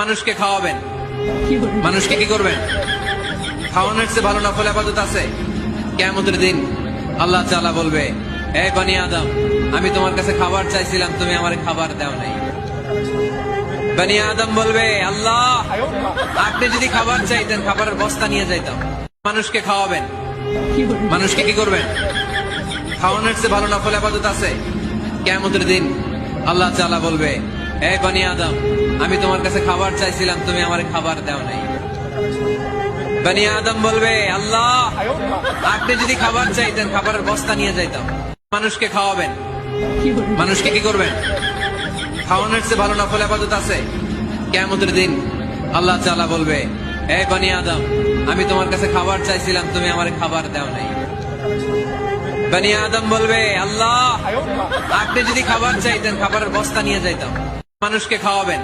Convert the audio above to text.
মানুষকে খাওয়াবেন, মানুষকে কি করবেন? খাওয়ানোর চেয়ে ভালো নফল ইবাদত আছে? কিয়ামতের দিন আল্লাহ তাআলা বলবে, হে বনি আদম, আমি তোমার কাছে খাবার চাইছিলাম, তুমি আমারে খাবার দাও নাই। বনি আদম বলবে, আল্লাহ, আপনি যদি খাবার চাইতেন খাবারের বস্তা নিয়ে যাইতাম। মানুষকে খাওয়াবেন, মানুষকে কি করবেন? খাওয়ানোর চেয়ে ভালো নফল ইবাদত আছে? কিয়ামতের দিন আল্লাহ তাআলা বলবে, হে বনি আদম, আমি তোমার কাছে খাবার চাইছিলাম, তুমি আমারে খাবার দাও নাই। বনি আদম বলবে, আল্লাহ, আপনি যদি খাবার চাইতেন খাবারের বস্তা নিয়ে যাইতাম। মানুষকে খাওয়াবেন, মানুষকে কি করবেন? খাওয়ানোর চেয়ে ভালো নফল ইবাদত আছে? কিয়ামতের দিন আল্লাহ তাআলা বলবে, হে বনি আদম, আমি তোমার কাছে খাবার চাইছিলাম, তুমি আমারে খাবার দাও নাই। বনি আদম বলবে, আল্লাহ, আপনি যদি খাবার চাইতেন খাবারের বস্তা নিয়ে যাইতাম। মানুষকে খাওয়াবেন,